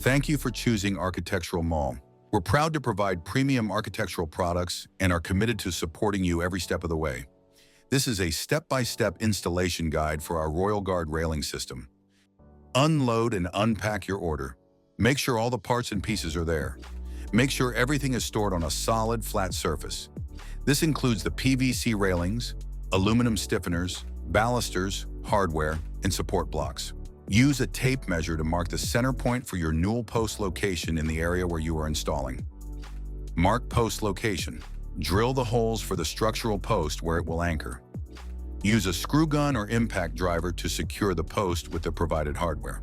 Thank you for choosing Architectural Mall. We're proud to provide premium architectural products and are committed to supporting you every step of the way. This is a step-by-step installation guide for our Royal Guard railing system. Unload and unpack your order. Make sure all the parts and pieces are there. Make sure everything is stored on a solid, flat surface. This includes the PVC railings, aluminum stiffeners, balusters, hardware, and support blocks. Use a tape measure to mark the center point for your newel post location in the area where you are installing. Mark post location. Drill the holes for the structural post where it will anchor. Use a screw gun or impact driver to secure the post with the provided hardware.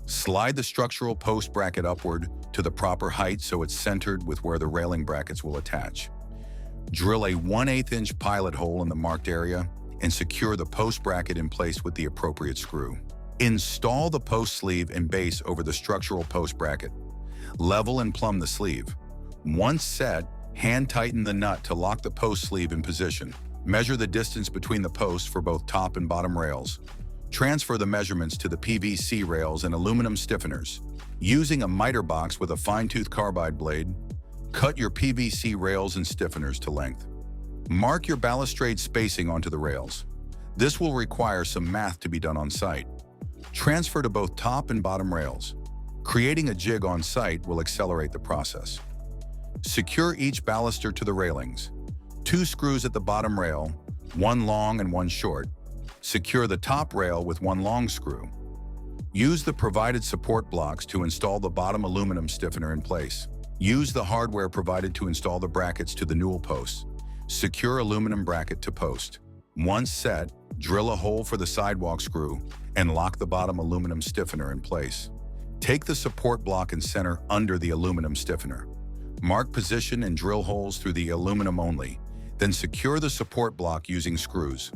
Slide the structural post bracket upward to the proper height so it's centered with where the railing brackets will attach. Drill a 1/8 inch pilot hole in the marked area and secure the post bracket in place with the appropriate screw. Install the post sleeve and base over the structural post bracket. Level and plumb the sleeve. Once set, hand tighten the nut to lock the post sleeve in position. Measure the distance between the posts for both top and bottom rails. Transfer the measurements to the PVC rails and aluminum stiffeners. Using a miter box with a fine-tooth carbide blade, cut your PVC rails and stiffeners to length. Mark your balustrade spacing onto the rails. This will require some math to be done on site. Transfer to both top and bottom rails. Creating a jig on site will accelerate the process. Secure each baluster to the railings. 2 screws at the bottom rail, 1 long and 1 short. Secure the top rail with 1 long screw. Use the provided support blocks to install the bottom aluminum stiffener in place. Use the hardware provided to install the brackets to the newel posts. Secure aluminum bracket to post. Once set, drill a hole for the sidewalk screw and lock the bottom aluminum stiffener in place. Take the support block and center under the aluminum stiffener. Mark position and drill holes through the aluminum only, then secure the support block using screws.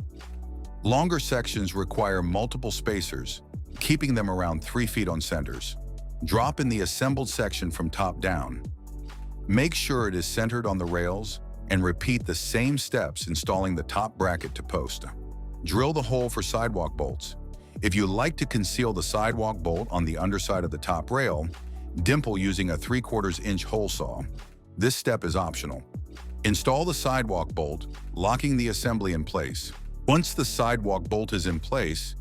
Longer sections require multiple spacers, keeping them around 3 feet on centers. Drop in the assembled section from top down. Make sure it is centered on the rails and repeat the same steps installing the top bracket to post. Drill the hole for sidewalk bolts. If you like to conceal the sidewalk bolt on the underside of the top rail, dimple using a 3/4 inch hole saw. This step is optional. Install the sidewalk bolt, locking the assembly in place. Once the sidewalk bolt is in place,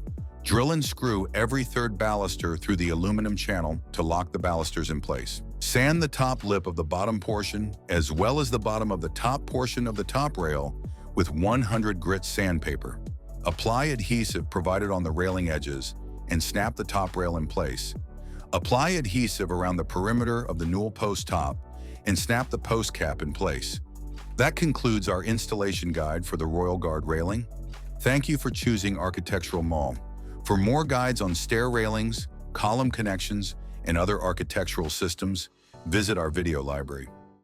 drill and screw every 3rd baluster through the aluminum channel to lock the balusters in place. Sand the top lip of the bottom portion as well as the bottom of the top portion of the top rail with 100 grit sandpaper. Apply adhesive provided on the railing edges and snap the top rail in place. Apply adhesive around the perimeter of the newel post top and snap the post cap in place. That concludes our installation guide for the Royal Guard railing. Thank you for choosing Architectural Mall. For more guides on stair railings, column connections, and other architectural systems, visit our video library.